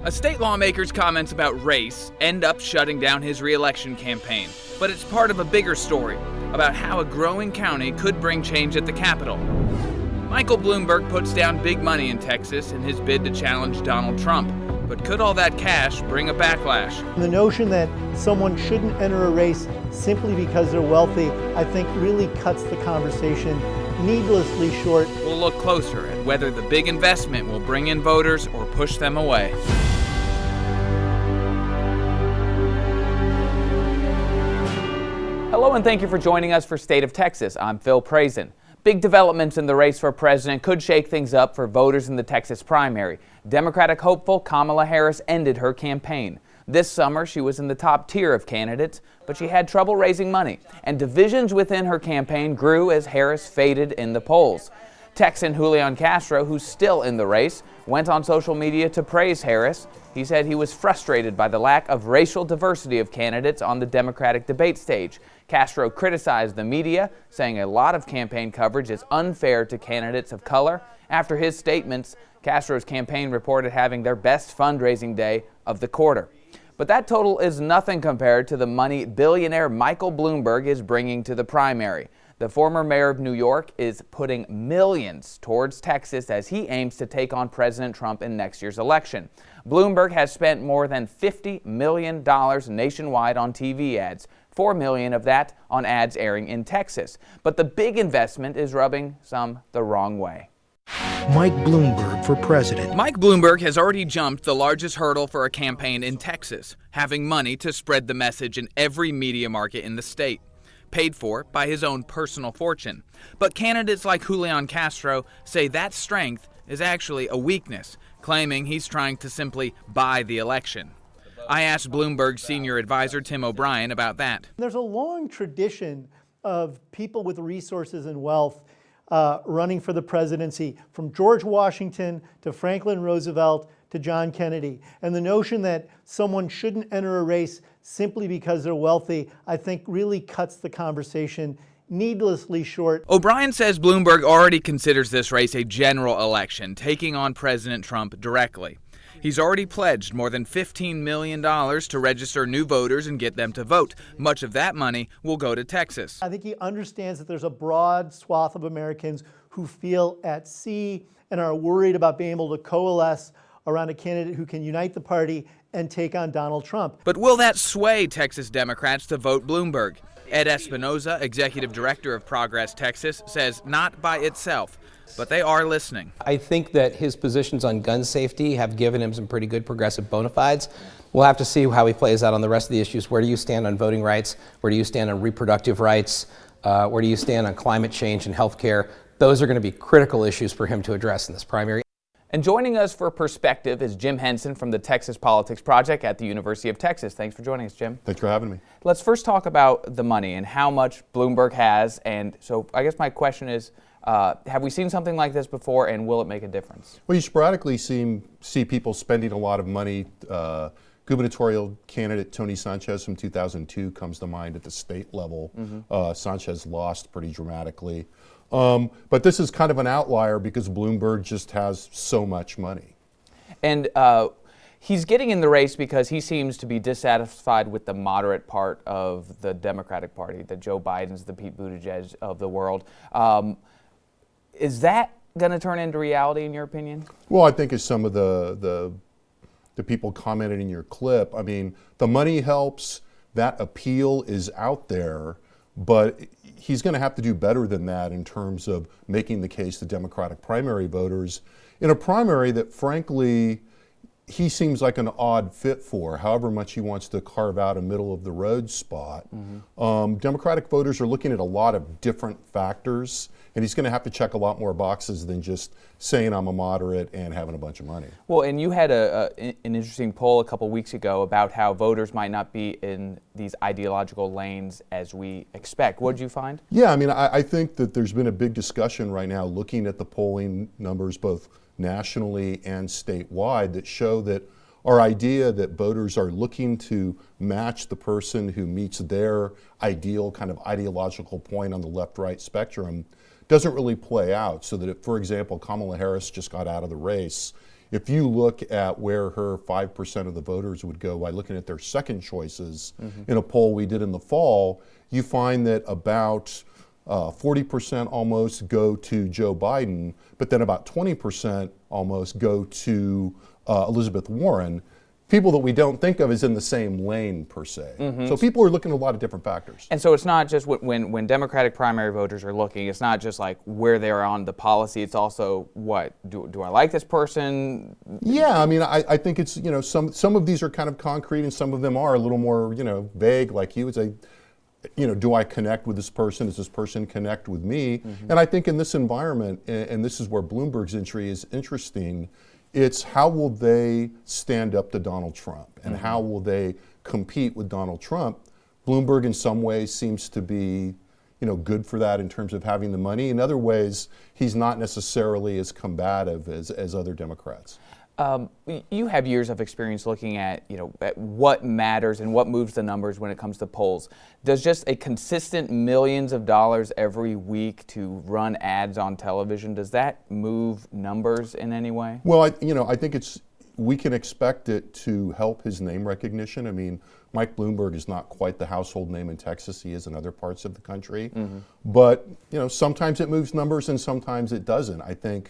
A state lawmaker's comments about race end up shutting down his re-election campaign, but it's part of a bigger story about how a growing county could bring change at the Capitol. Michael Bloomberg puts down big money in Texas in his bid to challenge Donald Trump, but could all that cash bring a backlash? The notion that someone shouldn't enter a race simply because they're wealthy, I think really cuts the conversation needlessly short. We'll look closer at whether the big investment will bring in voters or push them away. Hello and thank you for joining us for State of Texas. I'm Phil Prazen. Big developments in the race for president could shake things up for voters in the Texas primary. Democratic hopeful Kamala Harris ended her campaign. This summer, she was in the top tier of candidates, but she had trouble raising money, and divisions within her campaign grew as Harris faded in the polls. Texan Julian Castro, who's still in the race, went on social media to praise Harris. He said he was frustrated by the lack of racial diversity of candidates on the Democratic debate stage. Castro criticized the media, saying a lot of campaign coverage is unfair to candidates of color. After his statements, Castro's campaign reported having their best fundraising day of the quarter. But that total is nothing compared to the money billionaire Michael Bloomberg is bringing to the primary. The former mayor of New York is putting millions towards Texas as he aims to take on President Trump in next year's election. Bloomberg has spent more than $50 million nationwide on TV ads, $4 million of that on ads airing in Texas. But the big investment is rubbing some the wrong way. Mike Bloomberg for president. Mike Bloomberg has already jumped the largest hurdle for a campaign in Texas, having money to spread the message in every media market in the state, paid for by his own personal fortune. But candidates like Julian Castro say that strength is actually a weakness, claiming he's trying to simply buy the election. I asked Bloomberg's senior advisor Tim O'Brien about that. There's a long tradition of people with resources and wealth running for the presidency, from George Washington to Franklin Roosevelt to John Kennedy. And the notion that someone shouldn't enter a race simply because they're wealthy, I think really cuts the conversation needlessly short. O'Brien says Bloomberg already considers this race a general election, taking on President Trump directly. He's already pledged more than $15 million to register new voters and get them to vote. Much of that money will go to Texas. I think he understands that there's a broad swath of Americans who feel at sea and are worried about being able to coalesce around a candidate who can unite the party and take on Donald Trump. But will that sway Texas Democrats to vote Bloomberg? Ed Espinoza, executive director of Progress Texas, says not by itself, but they are listening. I think that his positions on gun safety have given him some pretty good progressive bona fides. We'll have to see how he plays out on the rest of the issues. Where do you stand on voting rights? Where do you stand on reproductive rights? Where do you stand on climate change and health care? Those are going to be critical issues for him to address in this primary. And joining us for perspective is Jim Henson from the Texas Politics Project at the University of Texas. Thanks for joining us, Jim. Thanks for having me. Let's first talk about the money and how much Bloomberg has. And so I guess my question is, have we seen something like this before, and will it make a difference? Well, you sporadically see people spending a lot of money. Gubernatorial candidate Tony Sanchez from 2002 comes to mind at the state level. Sanchez lost pretty dramatically. But this is kind of an outlier because Bloomberg just has so much money. And he's getting in the race because he seems to be dissatisfied with the moderate part of the Democratic Party, the Joe Bidens, the Pete Buttigieg of the world. Is that going to turn into reality in your opinion? Well, I think as some of the people commented in your clip, I mean, the money helps, that appeal is out there, but he's going to have to do better than that in terms of making the case to Democratic primary voters in a primary that, frankly, he seems like an odd fit for, however much he wants to carve out a middle-of-the-road spot. Democratic voters are looking at a lot of different factors, and he's going to have to check a lot more boxes than just saying I'm a moderate and having a bunch of money. Well, and you had an interesting poll a couple weeks ago about how voters might not be in these ideological lanes as we expect. What did you find? Yeah, I mean, I think that there's been a big discussion right now looking at the polling numbers both nationally and statewide that show that our idea that voters are looking to match the person who meets their ideal kind of ideological point on the left-right spectrum doesn't really play out. So that if, for example, Kamala Harris just got out of the race, if you look at where her 5% of the voters would go by looking at their second choices in a poll we did in the fall, you find that about 40% almost go to Joe Biden, but then about 20% almost go to Elizabeth Warren. People that we don't think of as in the same lane per se. So people are looking at a lot of different factors. And so it's not just when Democratic primary voters are looking, it's not just like where they are on the policy, it's also what, do I like this person? Yeah, I mean, I think it's, some of these are kind of concrete and some of them are a little more, vague, like you would say, do I connect with this person? Does this person connect with me? And I think in this environment, and this is where Bloomberg's entry is interesting, it's how will they stand up to Donald Trump and how will they compete with Donald Trump? Bloomberg in some ways seems to be, good for that in terms of having the money. In other ways, he's not necessarily as combative as other Democrats. You have years of experience looking at, at what matters and what moves the numbers when it comes to polls. Does just a consistent millions of dollars every week to run ads on television, does that move numbers in any way? Well, I think we can expect it to help his name recognition. I mean, Mike Bloomberg is not quite the household name in Texas he is in other parts of the country. But, sometimes it moves numbers and sometimes it doesn't. I think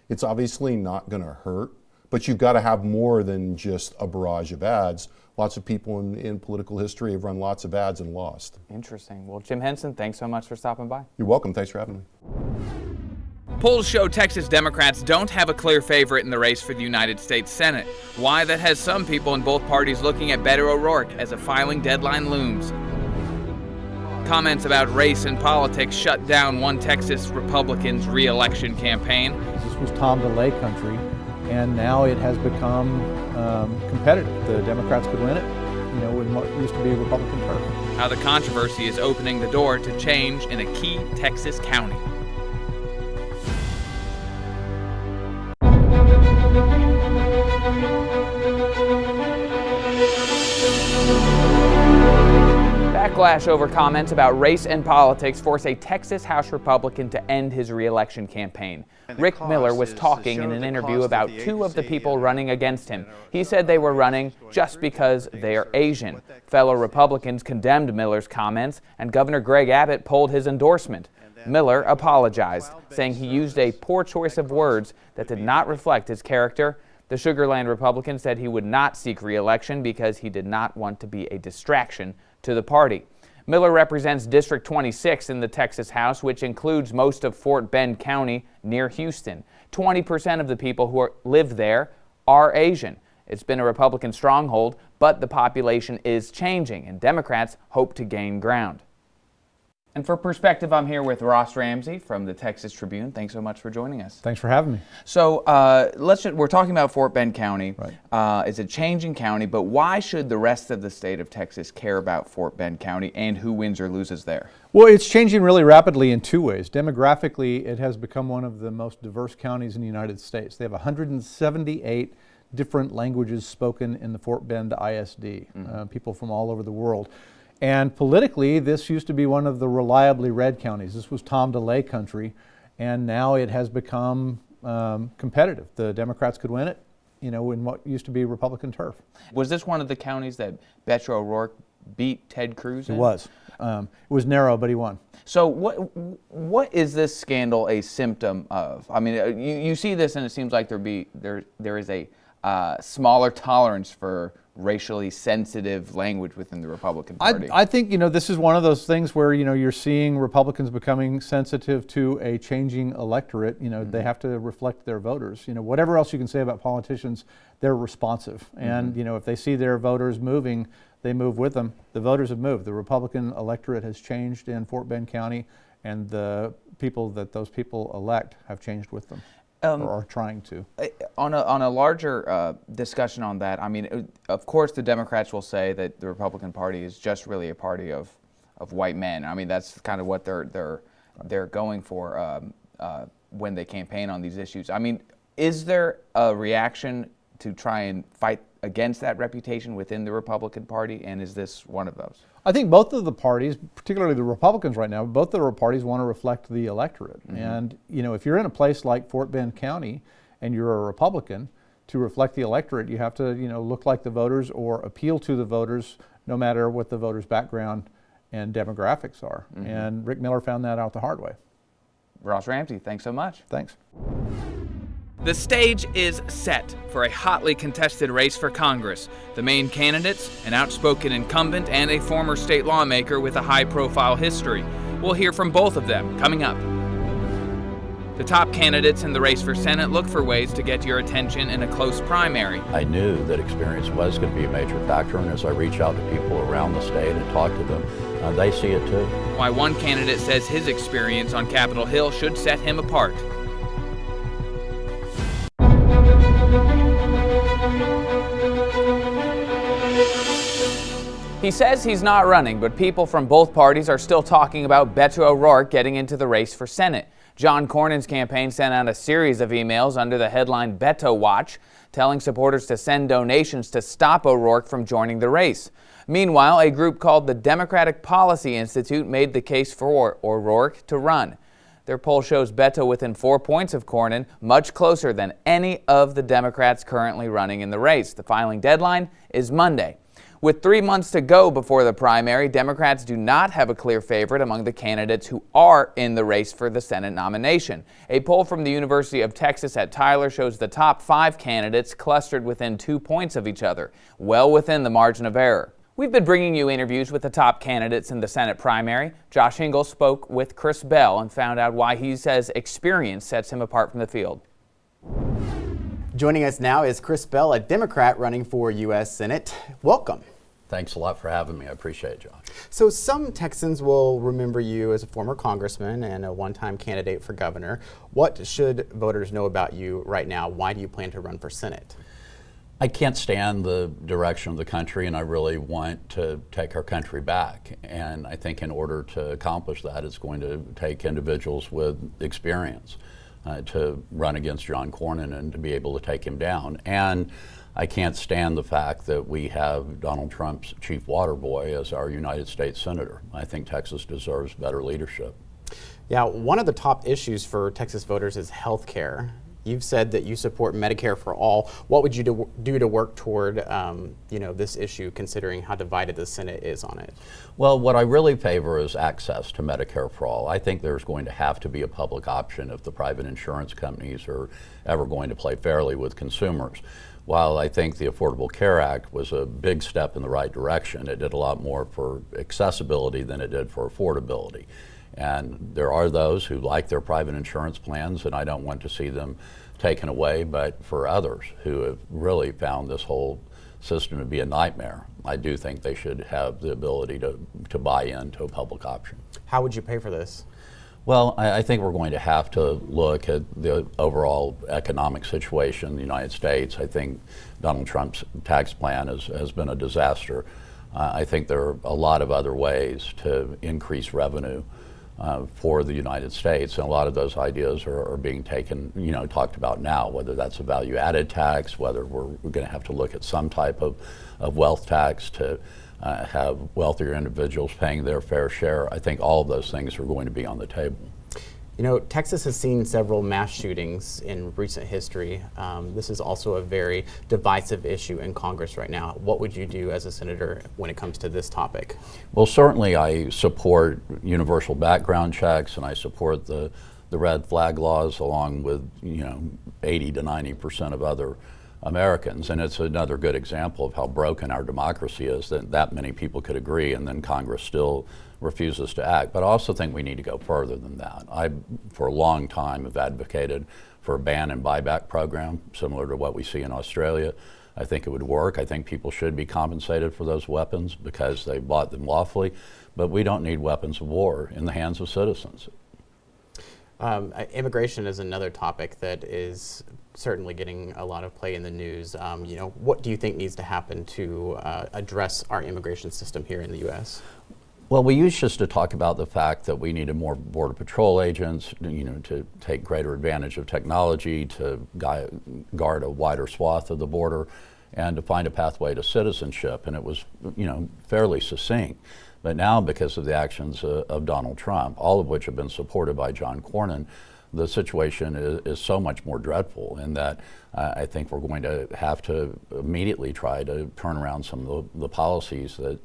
it's obviously not going to hurt. But you've got to have more than just a barrage of ads. Lots of people in political history have run lots of ads and lost. Interesting. Well, Jim Henson, thanks so much for stopping by. You're welcome. Thanks for having me. Polls show Texas Democrats don't have a clear favorite in the race for the United States Senate. Why that has some people in both parties looking at Beto O'Rourke as a filing deadline looms. Comments about race and politics shut down one Texas Republican's re-election campaign. This was Tom DeLay country. And now it has become competitive. The Democrats could win it, in what used to be Republican turf. How the controversy is opening the door to change in a key Texas county. Backlash over comments about race and politics force a Texas House Republican to end his re-election campaign. Rick Miller was talking in an interview about two of the people running against him. He said they were running just because they are Asian. Fellow Republicans condemned Miller's comments, and Governor Greg Abbott pulled his endorsement. Miller apologized, saying he used a poor choice of words that did not reflect his character. The Sugar Land Republican said he would not seek re-election because he did not want to be a distraction to the party. Miller represents District 26 in the Texas House, which includes most of Fort Bend County near Houston. 20% of the people who live there are Asian. It's been a Republican stronghold, but the population is changing, and Democrats hope to gain ground. And for perspective, I'm here with Ross Ramsey from the Texas Tribune. Thanks so much for joining us. Thanks for having me. So we're talking about Fort Bend County. Right. It's a changing county, but why should the rest of the state of Texas care about Fort Bend County and who wins or loses there? Well, it's changing really rapidly in two ways. Demographically, it has become one of the most diverse counties in the United States. They have 178 different languages spoken in the Fort Bend ISD, people from all over the world. And politically, this used to be one of the reliably red counties. This was Tom DeLay country, and now it has become competitive. The Democrats could win it, in what used to be Republican turf. Was this one of the counties that Beto O'Rourke beat Ted Cruz in? It was. It was narrow, but he won. So what is this scandal a symptom of? I mean, you see this, and it seems like there is a smaller tolerance for racially sensitive language within the Republican Party. I think, this is one of those things where, you're seeing Republicans becoming sensitive to a changing electorate. They have to reflect their voters. Whatever else you can say about politicians, they're responsive. And, if they see their voters moving, they move with them. The voters have moved. The Republican electorate has changed in Fort Bend County, and the people that those people elect have changed with them. Or are trying to. On a larger discussion on that, I mean, of course the Democrats will say that the Republican Party is just really a party of white men. I mean, that's kind of what they're going for when they campaign on these issues. I mean, is there a reaction to try and fight against that reputation within the Republican Party, and is this one of those? I think both of the parties, particularly the Republicans right now, both of the parties want to reflect the electorate. And, if you're in a place like Fort Bend County and you're a Republican, to reflect the electorate, you have to, look like the voters or appeal to the voters, no matter what the voters' background and demographics are. And Rick Miller found that out the hard way. Ross Ramsey, thanks so much. Thanks. The stage is set for a hotly contested race for Congress. The main candidates, an outspoken incumbent and a former state lawmaker with a high-profile history. We'll hear from both of them coming up. The top candidates in the race for Senate look for ways to get your attention in a close primary. I knew that experience was going to be a major factor, and as I reach out to people around the state and talk to them, they see it too. Why one candidate says his experience on Capitol Hill should set him apart. He says he's not running, but people from both parties are still talking about Beto O'Rourke getting into the race for Senate. John Cornyn's campaign sent out a series of emails under the headline Beto Watch, telling supporters to send donations to stop O'Rourke from joining the race. Meanwhile, a group called the Democratic Policy Institute made the case for O'Rourke to run. Their poll shows Beto within 4 points of Cornyn, much closer than any of the Democrats currently running in the race. The filing deadline is Monday. With 3 months to go before the primary, Democrats do not have a clear favorite among the candidates who are in the race for the Senate nomination. A poll from the University of Texas at Tyler shows the top 5 candidates clustered within 2 points of each other, well within the margin of error. We've been bringing you interviews with the top candidates in the Senate primary. Josh Hingle spoke with Chris Bell and found out why he says experience sets him apart from the field. Joining us now is Chris Bell, a Democrat running for U.S. Senate. Welcome. Thanks a lot for having me. I appreciate it, Josh. So some Texans will remember you as a former congressman and a one-time candidate for governor. What should voters know about you right now? Why do you plan to run for Senate? I can't stand the direction of the country, and I really want to take our country back. And I think in order to accomplish that, it's going to take individuals with experience to run against John Cornyn and to be able to take him down. And I can't stand the fact that we have Donald Trump's chief water boy as our United States Senator. I think Texas deserves better leadership. Yeah, one of the top issues for Texas voters is health care. You've said that you support Medicare for all. What would you do to work toward this issue, considering how divided the Senate is on it? Well, what I really favor is access to Medicare for all. I think there's going to have to be a public option if the private insurance companies are ever going to play fairly with consumers. While I think the Affordable Care Act was a big step in the right direction, it did a lot more for accessibility than it did for affordability. And there are those who like their private insurance plans, and I don't want to see them taken away, but for others who have really found this whole system to be a nightmare, I do think they should have the ability to buy into a public option. How would you pay for this? Well, I think we're going to have to look at the overall economic situation in the United States. I think Donald Trump's tax plan has been a disaster. I think there are a lot of other ways to increase revenue for the United States, and a lot of those ideas are being taken, talked about now, whether that's a value-added tax, whether we're going to have to look at some type of wealth tax to have wealthier individuals paying their fair share. I think all of those things are going to be on the table. Texas has seen several mass shootings in recent history. This is also a very divisive issue in Congress right now. What would you do as a senator when it comes to this topic? Well, certainly I support universal background checks, and I support the red flag laws along with 80 to 90% of other Americans. And it's another good example of how broken our democracy is, that many people could agree and then Congress still refuses to act. But I also think we need to go further than that. I, for a long time, have advocated for a ban and buyback program similar to what we see in Australia. I think it would work. I think people should be compensated for those weapons because they bought them lawfully, but we don't need weapons of war in the hands of citizens. Immigration is another topic that is certainly getting a lot of play in the news. What do you think needs to happen to address our immigration system here in the U.S.? Well, we used just to talk about the fact that we needed more Border Patrol agents, to take greater advantage of technology, to guard a wider swath of the border, and to find a pathway to citizenship. And it was, fairly succinct. But now, because of the actions of Donald Trump, all of which have been supported by John Cornyn, the situation is so much more dreadful, in that I think we're going to have to immediately try to turn around some of the policies that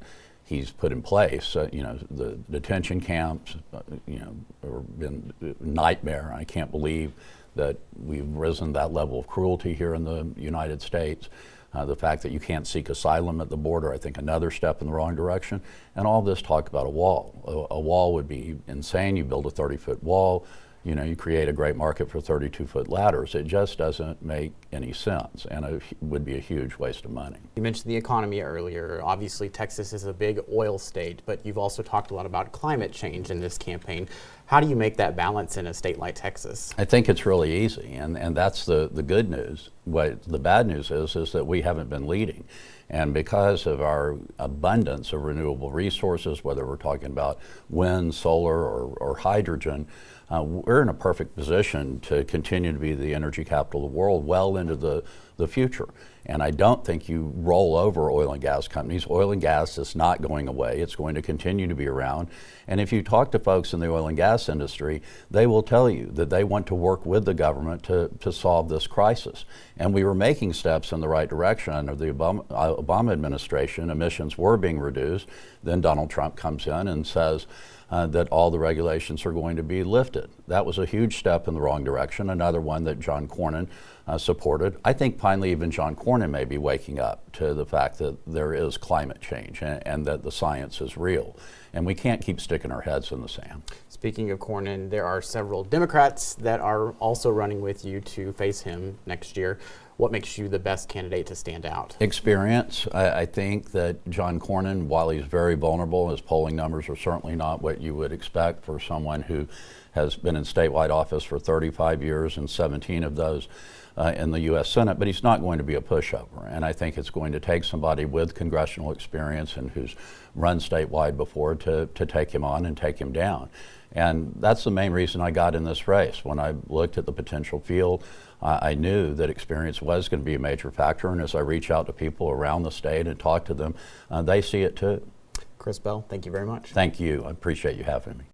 he's put in place. The detention camps, have been a nightmare. I can't believe that we've risen that level of cruelty here in the United States. The fact that you can't seek asylum at the border, I think another step in the wrong direction. And all this talk about a wall. A wall would be insane. You build a 30-foot wall, you create a great market for 32-foot ladders. It just doesn't make any sense, and it would be a huge waste of money. You mentioned the economy earlier. Obviously, Texas is a big oil state, but you've also talked a lot about climate change in this campaign. How do you make that balance in a state like Texas? I think it's really easy, and that's the good news. What the bad news is that we haven't been leading. And because of our abundance of renewable resources, whether we're talking about wind, solar, or hydrogen, we're in a perfect position to continue to be the energy capital of the world well into the future. And I don't think you roll over oil and gas companies. Oil and gas is not going away. It's going to continue to be around. And if you talk to folks in the oil and gas industry, they will tell you that they want to work with the government to solve this crisis. And we were making steps in the right direction under the Obama administration. Emissions were being reduced. Then Donald Trump comes in and says that all the regulations are going to be lifted. That was a huge step in the wrong direction, another one that John Cornyn supported. I think finally even John Cornyn may be waking up to the fact that there is climate change and that the science is real. And we can't keep sticking our heads in the sand. Speaking of Cornyn, there are several Democrats that are also running with you to face him next year. What makes you the best candidate to stand out? Experience. I think that John Cornyn, while he's very vulnerable, his polling numbers are certainly not what you would expect for someone who has been in statewide office for 35 years and 17 of those in the U.S. Senate, but he's not going to be a pushover. And I think it's going to take somebody with congressional experience and who's run statewide before to take him on and take him down. And that's the main reason I got in this race. When I looked at the potential field, I knew that experience was going to be a major factor. And as I reach out to people around the state and talk to them, they see it too. Chris Bell, thank you very much. Thank you. I appreciate you having me.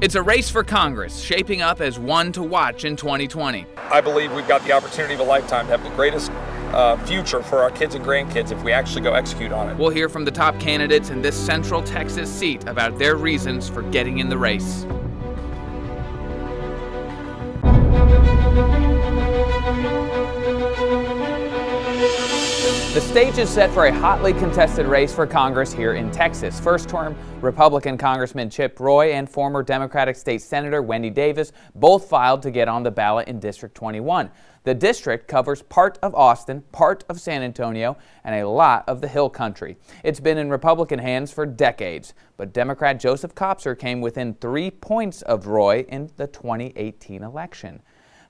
It's a race for Congress, shaping up as one to watch in 2020. I believe we've got the opportunity of a lifetime to have the greatest future for our kids and grandkids if we actually go execute on it. We'll hear from the top candidates in this Central Texas seat about their reasons for getting in the race. The stage is set for a hotly contested race for Congress here in Texas. First-term Republican Congressman Chip Roy and former Democratic State Senator Wendy Davis both filed to get on the ballot in District 21. The district covers part of Austin, part of San Antonio, and a lot of the Hill Country. It's been in Republican hands for decades, but Democrat Joseph Kopser came within 3 points of Roy in the 2018 election.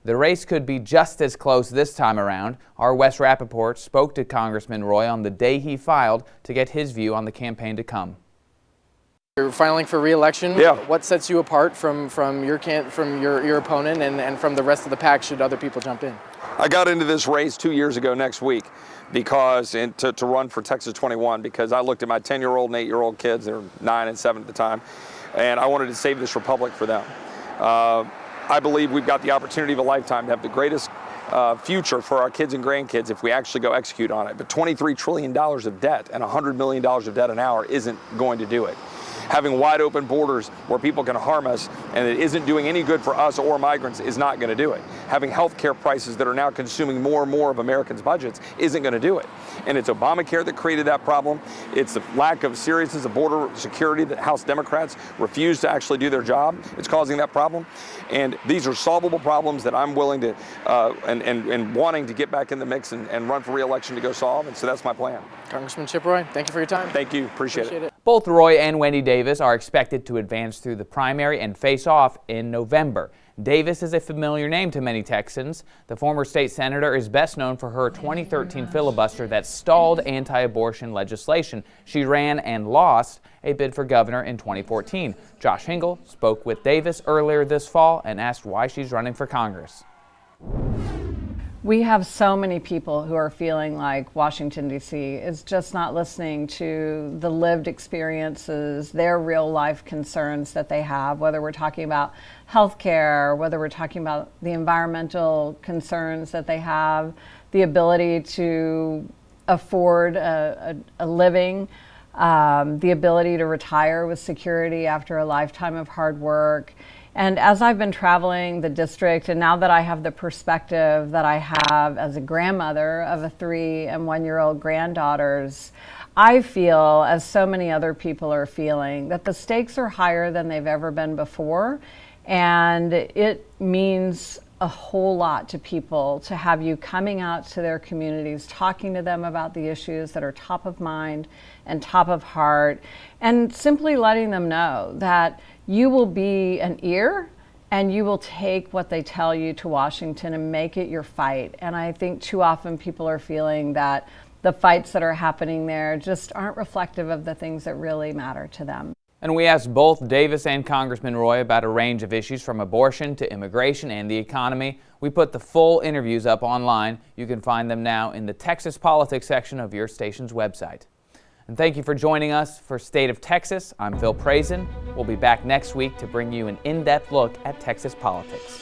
The race could be just as close this time around. Our Wes Rappaport spoke to Congressman Roy on the day he filed to get his view on the campaign to come. You're filing for re-election. Yeah. What sets you apart from your opponent and from the rest of the pack should other people jump in? I got into this race 2 years ago next week because to run for Texas 21 because I looked at my 10-year-old and 8-year-old kids, they were 9 and 7 at the time, and I wanted to save this republic for them. I believe we've got the opportunity of a lifetime to have the greatest future for our kids and grandkids if we actually go execute on it. But $23 trillion of debt and $100 million of debt an hour isn't going to do it. Having wide open borders where people can harm us and it isn't doing any good for us or migrants is not going to do it. Having health care prices that are now consuming more and more of Americans' budgets isn't going to do it. And it's Obamacare that created that problem. It's the lack of seriousness of border security that House Democrats refuse to actually do their job. It's causing that problem. And these are solvable problems that I'm willing to and wanting to get back in the mix and run for re-election to go solve. And so that's my plan. Congressman Chip Roy, thank you for your time. Thank you. Appreciate it. Both Roy and Wendy Davis are expected to advance through the primary and face off in November. Davis is a familiar name to many Texans. The former state senator is best known for her 2013 filibuster that stalled anti-abortion legislation. She ran and lost a bid for governor in 2014. Josh Hingle spoke with Davis earlier this fall and asked why she's running for Congress. We have so many people who are feeling like Washington, D.C. is just not listening to the lived experiences, their real life concerns that they have, whether we're talking about healthcare, whether we're talking about the environmental concerns that they have, the ability to afford a living, the ability to retire with security after a lifetime of hard work. And as I've been traveling the district, and now that I have the perspective that I have as a grandmother of a 3- and 1-year-old granddaughters, I feel, as so many other people are feeling, that the stakes are higher than they've ever been before. And it means a whole lot to people to have you coming out to their communities, talking to them about the issues that are top of mind and top of heart, and simply letting them know that you will be an ear and you will take what they tell you to Washington and make it your fight. And I think too often people are feeling that the fights that are happening there just aren't reflective of the things that really matter to them. And we asked both Davis and Congressman Roy about a range of issues from abortion to immigration and the economy. We put the full interviews up online. You can find them now in the Texas Politics section of your station's website. And thank you for joining us for State of Texas. I'm Phil Prazin. We'll be back next week to bring you an in-depth look at Texas politics.